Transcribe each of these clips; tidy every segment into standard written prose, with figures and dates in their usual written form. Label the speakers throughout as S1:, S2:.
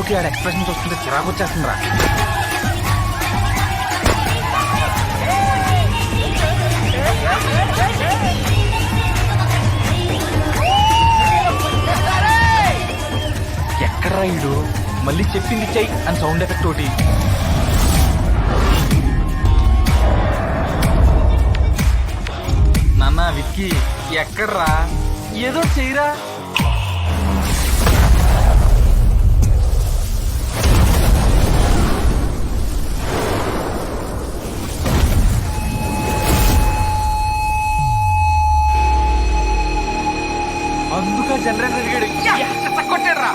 S1: రోజుకి ఆడ ఎక్స్ప్రెషన్ చూస్తుంటే చిరాకు వచ్చేస్తుందిరా. ఎక్కడ్రా ఇడు మళ్ళీ చెప్పింది చెయ్యి అని సౌండ్ ఎఫెక్ట్ ఒకటి. నాన్న విక్కీ ఎక్కడ్రా, ఏదో చెయ్యరా. అందుక జనరేటర్ అడిగాడు కొట్టాడ్రా.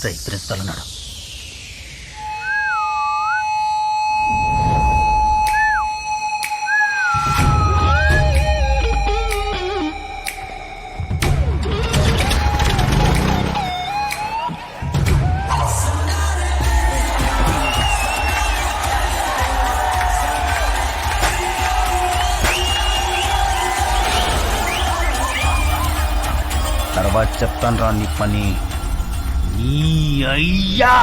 S2: ప్రిన్సిపల్ ఉన్నాడు. తర్వాత చెప్తాను రా నీ పని. అయ్యా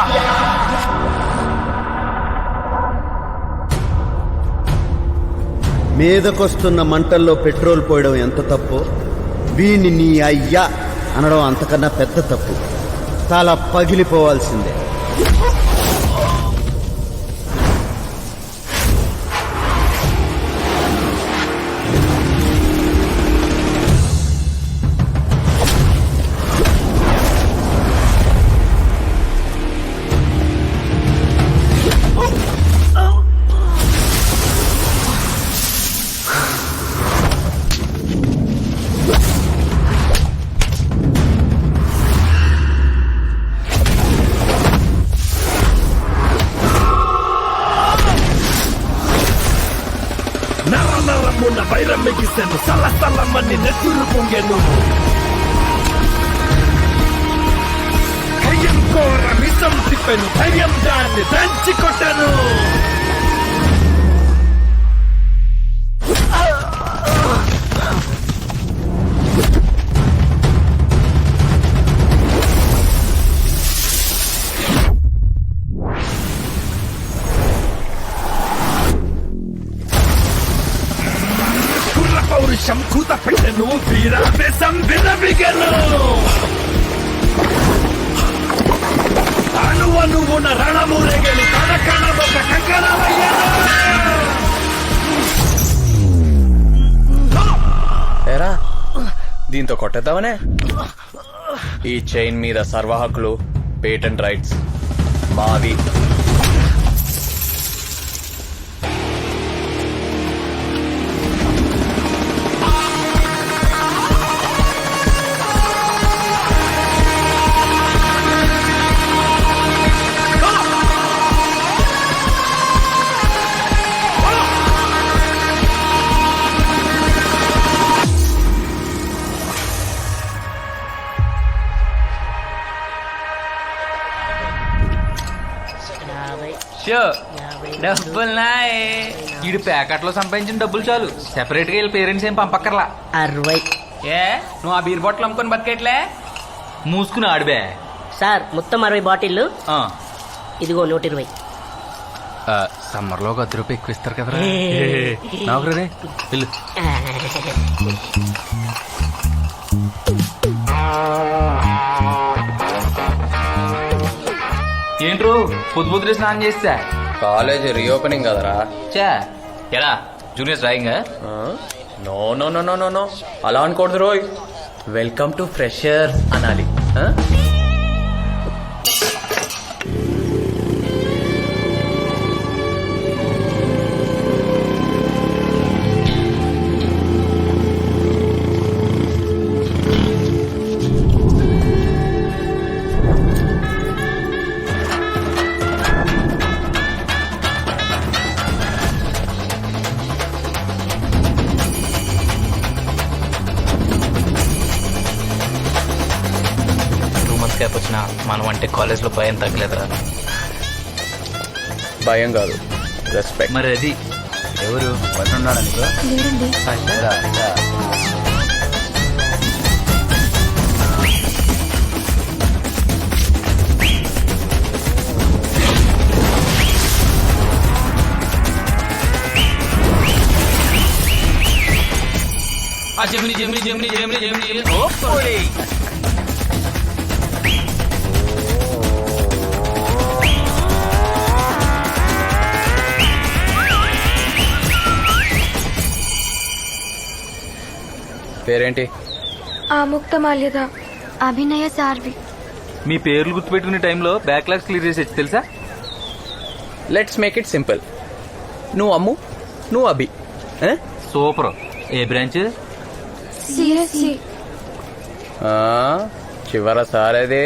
S3: మీదకొస్తున్న మంటల్లో పెట్రోల్ పోయడం ఎంత తప్పు, వీణ్ణి నీ అయ్యా అనడం అంతకన్నా పెద్ద తప్పు. తల పగిలిపోవాల్సిందే.
S4: నరనరమున వైరం మిగిసెను, సలసలమని నెత్తురు పొంగెను. కయ్యం కోర మిసం తిప్పెను, ధైర్యం దాన్ని దంచి కొట్టెను. పౌరుషం కూత పెట్టెను, వీరావేశం విరవిగెను. అణువణువున రణమురేగెను, కణకణమొక కంకణమయ్యెను.
S1: ఏరా దీంతో కొట్టేద్దామనే. ఈ చైన్ మీద సర్వ హక్కులు, పేటెంట్ రైట్స్ మావి. డబ్బులున్నాయి. ఈడు ప్యాకెట్లో సంపాదించిన డబ్బులు చాలు, సెపరేట్ గా వీళ్ళ పేరెంట్స్ ఏం పంపక్కర్లా.
S5: 60.
S1: ఏ నువ్వు ఆ బీర్ బాటిల్ అమ్ముకొని బతికేట్లే? మూసుకుని ఆడిబే.
S5: సార్ మొత్తం 60 బాటిల్లు. ఇదిగో 120.
S1: సమ్మర్ లో 10 రూపాయలు ఎక్కువ ఇస్తారు కదరా. నాకు రే వెళ్ళు. ఏంట్రో పొద్దు పొద్దునే స్నానం చేస్తా.
S6: కాలేజ్ రీఓపెనింగ్ కదరా.
S1: చా ఎలా juniors drawing
S6: no no no no no no అలా అనకూడదు రోయ్. వెల్కమ్ టు ఫ్రెషర్ అనాలి.
S1: క్యాప్ వచ్చిన మనం అంటే కాలేజ్లో భయం తగ్గలేదురా.
S6: భయం కాదు, రెస్పెక్ట్.
S1: మరి అది
S2: ఎవరు పట్టున్నాడు నీకు? రా, రా.
S1: జమిని జమిని జమిని జమిని జమిని
S6: పేరేంటి?
S7: ఆముక్తమాల్యద అభినయ సార్వి.
S1: మీ పేర్లు గుర్తుపెట్టుకునే టైంలో బ్యాక్లాగ్స్ క్లియర్ చేసి తెలుసా?
S6: Let's make it simple. నువ్వు అమ్ము, నువ్వు అభి.
S1: సూపర్. ఏ బ్రాంచ్?
S7: సిఎస్సి.
S6: చివర సారేది.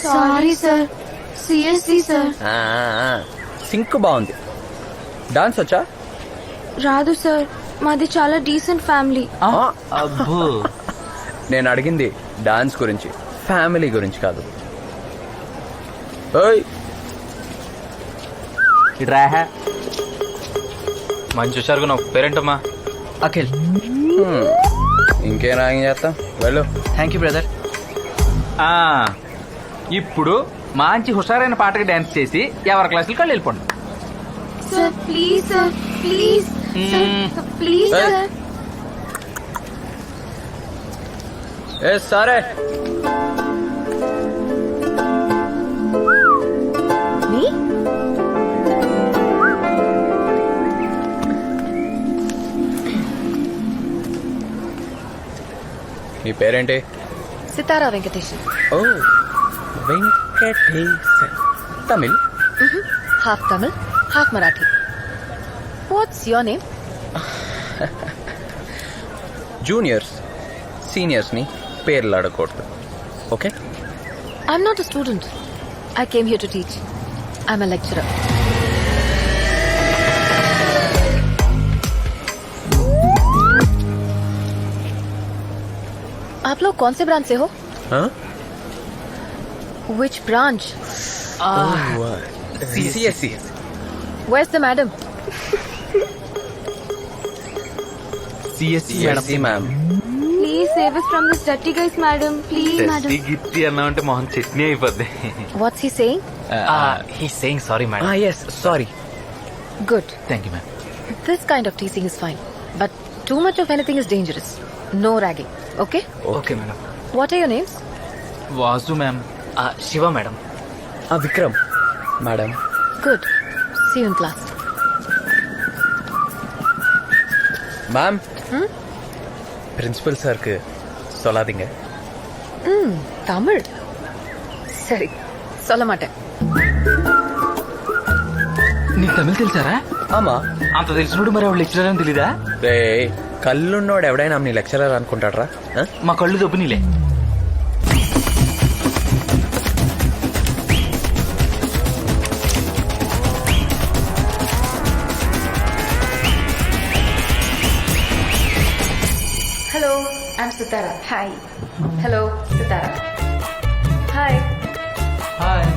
S7: Sorry sir, CSC sir.
S6: సింక్ బాగుంది. డాన్స్ వచ్చా?
S7: రాదు సార్, మాది చాలా డీసెంట్ ఫ్యామిలీ.
S1: అబ్బో.
S6: నేను అడిగింది డాన్స్ గురించి, ఫ్యామిలీ గురించి కాదు. ఓయ్
S1: ఇట్రా. మంచి హుషారుగా నా పేరెంట్ అమ్మా.
S2: అఖిల్.
S6: ఇంకేం రాగింగ్ చేస్తాం, వెళ్ళు.
S2: Thank you brother.
S1: ఇప్పుడు మంచి హుషారైన పాటకి డాన్స్ చేసి ఎవరి క్లాసులకి వాళ్ళు వెళ్ళిపోండి.
S7: Sir please sir, please please
S6: Hey.
S7: Sir.
S6: ఏ సారే.
S7: మీ
S6: నీ పేరేంటి?
S7: సితారా వెంకటేష్.
S6: ఓ Venkatesh. Tamil?
S7: Half Tamil, half Marathi. What's your name?
S6: Juniors సీనియర్స్ని పేర్లు అడగకూడదు, okay?
S7: I'm not a student. I came here to teach. I'm a lecturer. आप लोग कौन से ब्रांच से हो? Which branch?
S6: CSC.
S7: Where's the madam?
S6: CSC ma'am.
S7: Please save us from this dirty guys, madam. Please, madam.
S1: గిట్టి అన్నామంటే మొహం చట్నీ అయిపోద్ది.
S7: What's he saying?
S1: He's saying sorry madam.
S6: Yes sorry.
S7: Good.
S1: Thank you ma'am.
S7: This kind of teasing is fine, but too much of anything is dangerous. No ragging. Okay?
S1: Okay madam.
S7: What are your names?
S1: Vasu ma'am. Shiva madam.
S6: Vikram madam.
S7: Good. See you in class.
S6: Ma'am, principal సార్க்கு சொல்லாதீங்க.
S7: தமிழ் சரி சொல்ல மாட்டேன்.
S1: నీకు తమిళ తెలుసారా?
S6: ఆమా.
S1: అంత తెలిసినోడు మరి ఆవిడ lecturer అని తెలీదా?
S6: రే కళ్ళున్నోడు ఎవడైనా నీ లెక్చరర్ అనుకుంటాడ్రా?
S1: మా కళ్ళు దొబ్బునిలే.
S7: Hello, I'm Sitara. Hi. Hello, Sitara. Hi.
S1: Hi.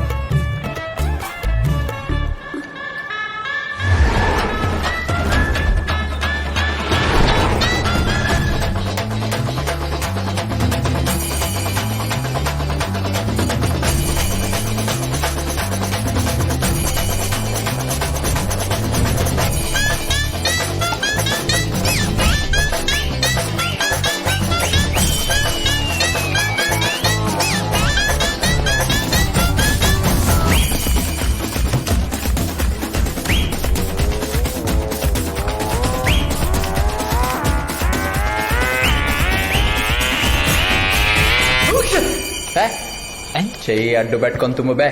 S6: చెయ్యి అడ్డు పెట్టుకొని తుమ్ము బే.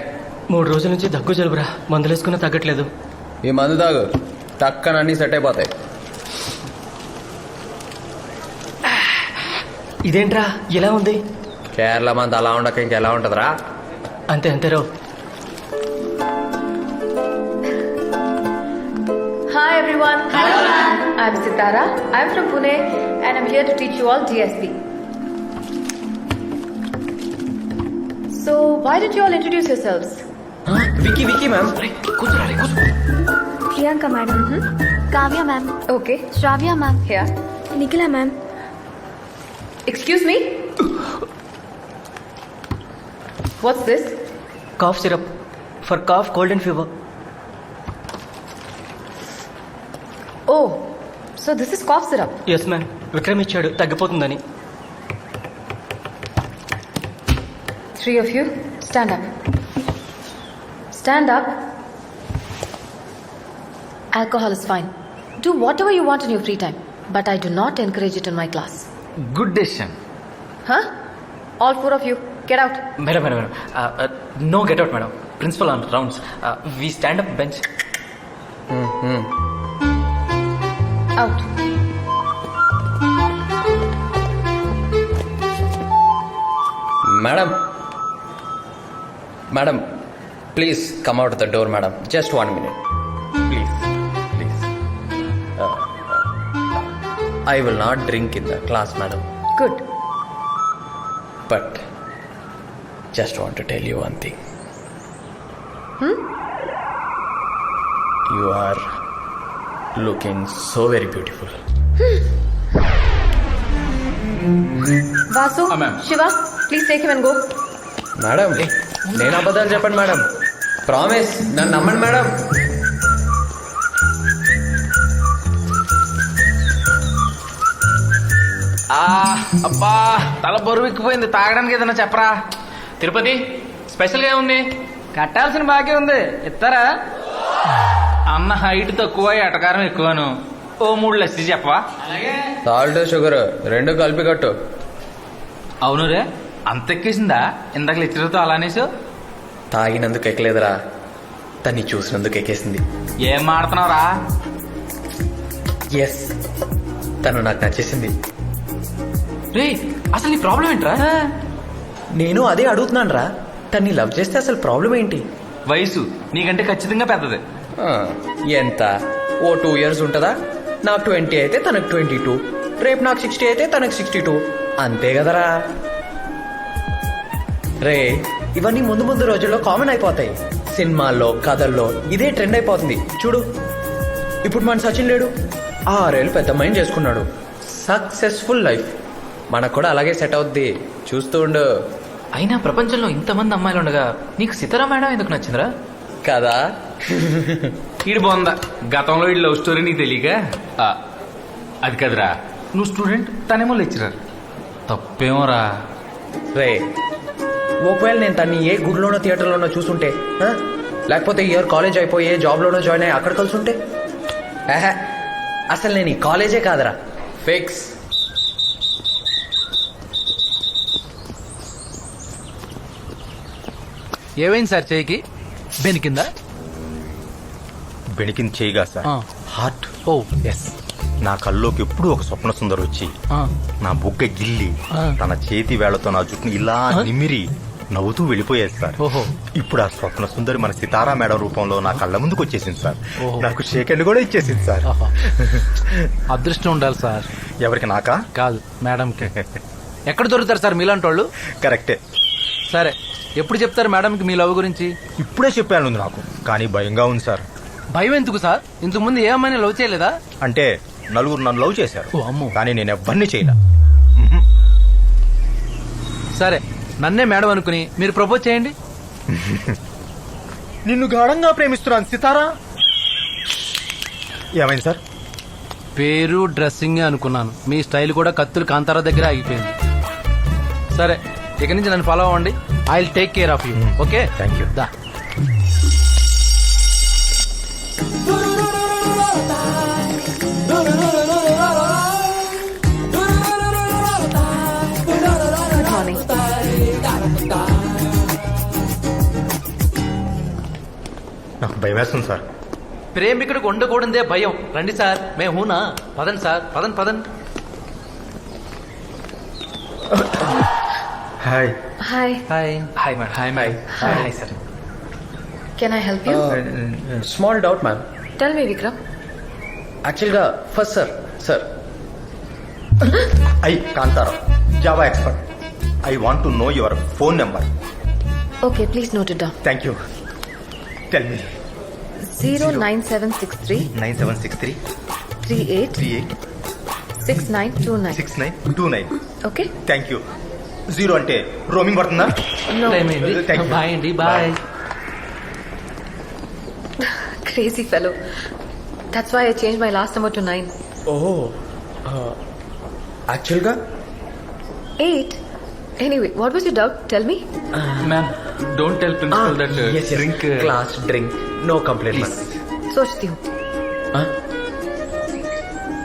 S2: 3 రోజుల నుంచి దగ్గు జలుబురా, మందులేసుకున్నా తగ్గట్లేదు.
S6: ఈ మందు తాగు, టక్కన అన్నీ సెట్ అయిపోతాయి.
S2: ఇదేంట్రా ఇలా ఉంది?
S6: కేరళ మంది అలా ఉండక ఇంకెలా ఉంటుందిరా?
S2: అంతే అంతేరో.
S7: Hi everyone. Hello. I'm Sitara. I'm from Pune and I'm here to teach you all DSP. So, why don't you all introduce yourselves?
S2: Vicky Vicky ma'am.
S8: Priyanka madam, Kavya ma'am,
S7: Okay.
S8: Shravya ma'am,
S7: Here.
S8: Nikhila ma'am.
S7: Excuse me? What's this?
S2: Cough syrup for cough, cold and fever.
S7: Oh, so this is cough syrup.
S2: Yes ma'am, Vikram ఇచ్చాడు తగ్గిపోతుందని.
S7: 3 of you, stand up. Stand up. Alcohol is fine. Do whatever you want in your free time, but I do not encourage it in my class.
S1: Good decision.
S7: Huh? All 4 of you, get out.
S2: Madam madam madam, no get out madam. Principal on rounds. We stand up bench.
S7: Out.
S6: Madam, madam, please come out the door madam. Just 1 minute. Please please. I will not drink in the class madam.
S7: Good.
S6: But just want to tell you one thing. You are looking so very beautiful.
S7: Vasu,
S1: ma'am.
S7: Shiva, please take him and go.
S6: Madam, నేను అబద్ధాలు చెప్పండి madam. Promise, నన్ను నమ్మండి madam.
S1: అబ్బా తల బరువెక్కిపోయింది. తాగడానికి ఏదైనా చెప్పరా?
S2: తిరుపతి స్పెషల్గా ఉంది.
S1: కట్టాల్సిన బాకీ ఉంది, ఇస్తారా? అన్న హైట్ తక్కువ, ఎటకారం ఎక్కువను. ఓ 3 లస్సీ చెప్పవా?
S6: సాల్ట్ షుగర్ 2 కలిపి కట్టు.
S1: అవును రే, అంత ఎక్కేసిందా? ఇందాక లెక్చరర్తో అలానేసో.
S6: తాగినందుకు ఎక్కలేదురా, తన్ని చూసినందుకు ఎక్కేసింది.
S1: ఏం మాడుతున్నావురా?
S6: ఎస్, తను నాకు నచ్చేసింది.
S1: రే, అసలు నీ ప్రాబ్లం ఏంట్రా?
S6: నేను అదే అడుగుతున్నాను రా, తన్ని లవ్ చేస్తే అసలు ప్రాబ్లం ఏంటి?
S1: వయసు నీకంటే ఖచ్చితంగా పెద్దది.
S6: ఆ, ఎంత? ఓ 2 years ఉంటుందా? నాకు 20 అయితే తనకు 22, రేపు నాకు 60 అయితే తనకు 62, అంతే కదరా? రే, ఇవన్నీ ముందు ముందు రోజుల్లో కామన్ అయిపోతాయి. సినిమాల్లో, కథల్లో ఇదే ట్రెండ్ అయిపోతుంది. చూడు, ఇప్పుడు మన సచిన్ లేడు, 6 ఏళ్ళు పెద్ద మైండ్ చేసుకున్నాడు. Successful life. మనకు కూడా అలాగే సెట్ అవుద్ది, చూస్తూ ఉండు.
S2: అయినా ప్రపంచంలో ఇంతమంది అమ్మాయిలు ఉండగా నీకు సీతారా మేడం ఎందుకు నచ్చిందిరా?
S6: కదా?
S1: ఈడు బాగుందా? గతంలో ఈ లవ్ స్టోరీ నీకు తెలియక? అది కదరా, నువ్వు స్టూడెంట్, తనేమో లెక్చరర్. తప్పేమోరా?
S6: రే, ఒకవేళ నేను తన్ని ఏ గుడిలోనో థియేటర్లోనో చూసుంటే, లేకపోతే ఇయర్ కాలేజ్ అయిపోయి ఏ జాబ్లోనో జాయిన్ అయ్యి అక్కడ కలిసి ఉంటే, అసలు నేను ఈ కాలేజే కాదరా, ఫిక్స్.
S1: ఏమైంది సార్ చేయికి? బెనికిందా?
S9: బెణికింది చేయగా సార్, హార్ట్.
S1: ఓ
S9: ఎస్, నా కల్లోకి ఎప్పుడు ఒక స్వప్న సుందరు వచ్చి నా బుగ్గ గిల్లి తన చేతి వేళ్లతో నా జుట్టుని ఇలా నిమిరి నవ్వుతూ వెళ్ళిపోయేది సార్. ఇప్పుడు ఆ స్వప్న సుందరి మన సితారా మేడం రూపంలో నా కళ్ళ ముందుకు వచ్చేసింది సార్. నాకు షేక్ కూడా ఇచ్చేసింది సార్.
S1: అదృష్టం ఉండాలి సార్.
S9: ఎవరికి? నాకా?
S1: కాదు, మేడంకి. ఎక్కడ దొరుకుతారు సార్ మీలాంటి వాళ్ళు?
S9: కరెక్టే.
S1: సరే, ఎప్పుడు చెప్తారు మేడంకి మీ లవ్ గురించి?
S9: ఇప్పుడే చెప్పాను నాకు, కానీ భయంగా ఉంది సార్.
S1: భయం ఎందుకు సార్? ఇంతకు ముందు ఏ అమ్మాయిని లవ్ చేయలేదా?
S9: అంటే నలుగురు నన్ను లవ్ చేశారు,
S1: ఓ అమ్మో.
S9: కానీ నేను ఎవ్వరిని చేయలే.
S1: సరే, నన్నే మేడం అనుకుని మీరు ప్రపోజ్ చేయండి.
S9: నిన్ను గాఢంగా ప్రేమిస్తున్నాను సితారా. ఏమైంది సార్?
S1: పేరు డ్రెస్సింగ్ అనుకున్నాను, మీ స్టైల్ కూడా కత్తులు కాంతారా దగ్గర ఆగిపోయింది. సరే, ఇక నుంచి నన్ను ఫాలో అవ్వండి. I will take care of you. Okay,
S9: thank you.
S1: దా.
S7: Good morning.
S9: నాకు భయం వేస్తుంది సార్.
S1: ప్రేమికుడికి ఉండకూడదే భయం. రండి సార్, మే హూనా. పదండి సార్, పదండి పదండి.
S9: Hi.
S7: Hi,
S1: hi.
S2: Hi madam.
S1: Hi ma'am.
S2: Hi sir.
S7: Can I help you?
S6: Small doubt ma'am.
S7: Tell me Vikram.
S6: యాక్చువల్గా first sir
S9: I Kantharao, Java expert. I want to know your phone number.
S7: Okay, please note it down.
S9: Thank you. Tell me.
S7: 09763
S9: 9763
S7: 38
S9: 38
S7: 6929.
S9: 6929.
S7: Okay,
S9: thank you. 0 అంటే roaming పడుతుందా?
S7: No.
S1: Time అయింది.
S9: Thank you.
S1: Bye అండి, bye.
S7: Crazy fellow. That's why I changed my last number to 9.
S6: ఓహో యాక్చువల్గా
S7: 8. Anyway, what was your doubt? Tell me.
S2: Ma'am don't tell principal that drink
S6: class drink no complaint ma'am.
S7: सोचती हूँ.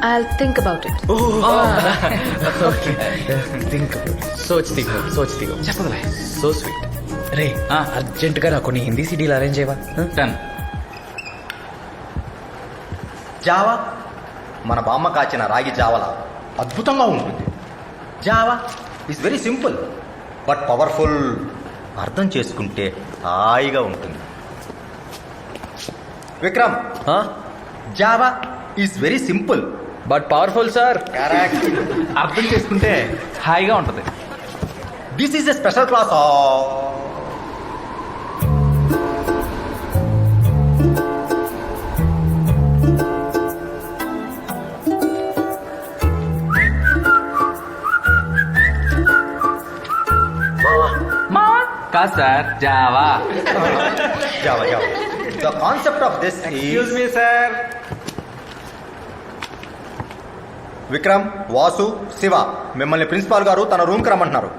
S7: I'll think about it.
S6: Think సోచ్తి చెప్పదులే. So sweet. రే urgent గా నాకు కొన్ని హిందీ సిడీలు అరేంజ్ చేయవా?
S2: డన్.
S9: జావా మన బామ్మ కాచిన రాగి జావల అద్భుతంగా ఉంటుంది. Java is very simple but powerful. అర్థం చేసుకుంటే హాయిగా ఉంటుంది. Vikram, Java is very simple
S6: but powerful sir.
S9: Correct.
S2: అర్థం చేసుకుంటే హాయిగా ఉంటది.
S9: This is a special class.
S2: కాదు sir, Java.
S9: Java Java the concept of this is
S2: me sir.
S9: Vikram, Vasu, Shiva మిమ్మల్ని ప్రిన్సిపాల్ గారు తన రూమ్కి రమ్మంటున్నారు.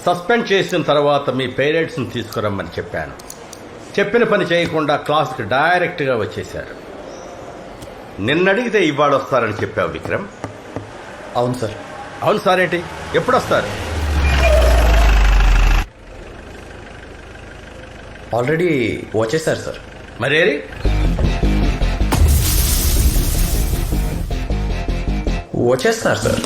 S4: సస్పెండ్ చేసిన తర్వాత మీ పేరెంట్స్ని తీసుకురమ్మని చెప్పాను. చెప్పిన పని చేయకుండా క్లాస్కి డైరెక్ట్గా వచ్చేశారు. నిన్నడిగితే ఇవాళ వస్తారని చెప్పావు విక్రమ్.
S6: అవును సార్.
S4: అవును సార్ ఏంటి? ఎప్పుడు వస్తారు?
S6: ఆల్రెడీ వచ్చేసారు సార్.
S4: మరేరి
S6: వచ్చేస్తున్నారు sir.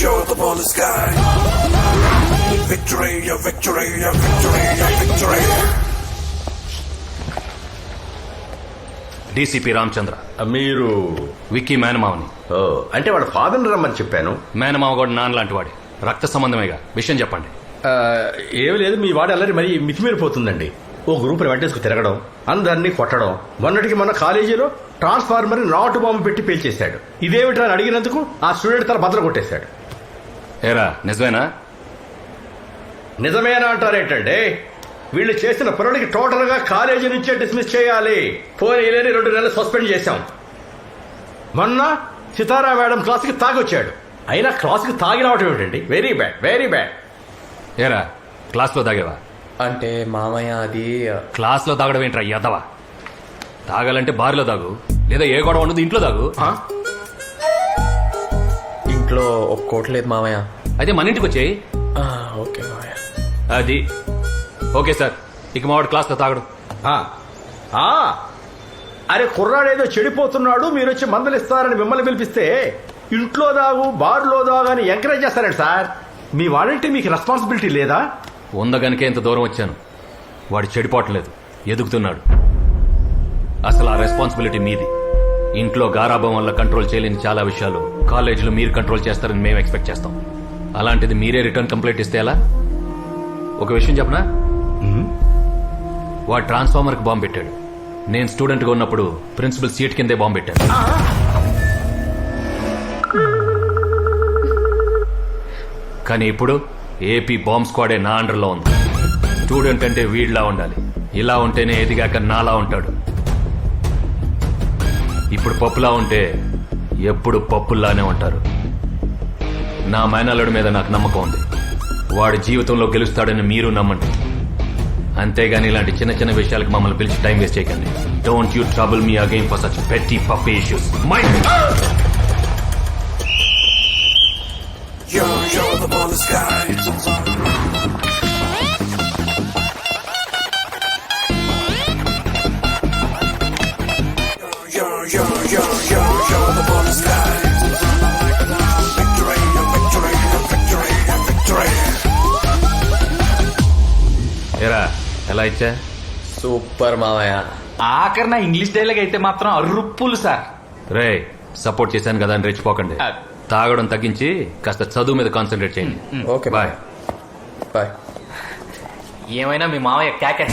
S4: You're the ball sky. Victory, your victory, your victory, your victory.
S10: DCP Ramachandra,
S4: మీరు
S10: విక్కీ మేనమావని.
S4: అంటే వాళ్ళ ఫాదర్ని రమ్మని చెప్పాను.
S10: మేనమావ కూడా నాన్న లాంటి వాడి, రక్త సంబంధమేగా. విషయం చెప్పండి.
S4: ఏమి లేదు, మీ వాడు అల్లరి మరీ మితిమీరిపోతుందండి. ఓ గ్రూప్ వెంటేసుకు తిరగడం, అందరినీ కొట్టడం. మొన్నటికి మన కాలేజీలో ట్రాన్స్ఫార్మర్ నాటు బాంబు పెట్టి పేల్చేశాడు. ఇదేమిటా అని అడిగినందుకు ఆ స్టూడెంట్ తల బద్దలు కొట్టేశాడు.
S10: ఏరా నిజమేనా?
S4: నిజమేనా అంటారేంటంటే, వీళ్ళు చేసిన పనులకి టోటల్ గా కాలేజీ నుంచే డిస్మిస్ చేయాలి. పోనీ 2 నెలలు సస్పెండ్ చేశాం. మొన్న సితారా మేడం క్లాస్కి తాగొచ్చాడు. అయినా క్లాస్కి తాగి రావటం ఏమిటండి? Very bad, very bad.
S10: ఏరా క్లాస్లో తాగేవా?
S6: అంటే మామయ్య అది
S10: క్లాస్లో తాగడం ఏంట్రా ఎదవా? తాగాలంటే బార్లో తాగు, లేదా ఏ గొడవ ఉండదు ఇంట్లో తాగు.
S6: ఇంట్లో ఒప్పుకోవట్లేదు మామయ్య.
S10: అయితే మన ఇంటికి వచ్చేయి.
S6: ఓకే మామయ్య.
S10: అది ఓకే సార్. ఇక మావాడు క్లాస్లో తాగడు.
S4: అరే కుర్రాడేదో చెడిపోతున్నాడు, మీరు వచ్చి మందలిస్తారని మిమ్మల్ని పిలిపిస్తే ఇంట్లో దాగు బార్లో దాగు అని ఎంకరేజ్ చేస్తారండి సార్. మీ వాడంటే మీకు రెస్పాన్సిబిలిటీ లేదా?
S10: ఉందగనికే ఇంత దూరం వచ్చాను. వాడు చెడిపోవట్లేదు, ఎదుగుతున్నాడు. అసలు ఆ రెస్పాన్సిబిలిటీ మీది. ఇంట్లో గారాభం వల్ల కంట్రోల్ చేయలేని చాలా విషయాలు కాలేజీలో మీరు కంట్రోల్ చేస్తారని మేము ఎక్స్పెక్ట్ చేస్తాం. అలాంటిది మీరే రిటర్న్ కంప్లైంట్ ఇస్తే ఎలా? ఒక విషయం చెప్పనా? వాడు ట్రాన్స్ఫార్మర్కి బాంబు పెట్టాడు. నేను స్టూడెంట్గా ఉన్నప్పుడు ప్రిన్సిపల్ సీట్ కిందే బాంబు పెట్టాడు. కానీ ఇప్పుడు ఏపీ బాంబ్ స్క్వాడే నా అండర్లో ఉంది. స్టూడెంట్ అంటే వీడిలా ఉండాలి. ఇలా ఉంటేనే ఎదిగాక నాలా ఉంటాడు. ఇప్పుడు పప్పులా ఉంటే ఎప్పుడు పప్పుల్లానే ఉంటారు. నా మేనల్లుడి మీద నాకు నమ్మకం ఉంది. వాడి జీవితంలో గెలుస్తాడని మీరు నమ్మండి. అంతేగాని ఇలాంటి చిన్న చిన్న విషయాలకు మమ్మల్ని పిలిచి టైం వేస్ట్ చేయకండి. Don't you trouble me again for such పెట్టి పప్పీ ఇష్యూస్. ఏరా ఎలా ఇచ్చా?
S6: సూపర్ మావయ్య.
S2: ఆఖరి నా ఇంగ్లీష్ డైలాగ్ అయితే మాత్రం అర్రుప్పులు సార్.
S10: రే సపోర్ట్ చేశాను కదా అని రెచ్చిపోకండి. తాగడం తగ్గించి కాస్త చదువు మీద కాన్సన్ట్రేట్ చేయండి.
S6: Okay
S10: bye.
S6: బాయ్.
S2: ఏమైనా మీ మావయ్య క్యాకే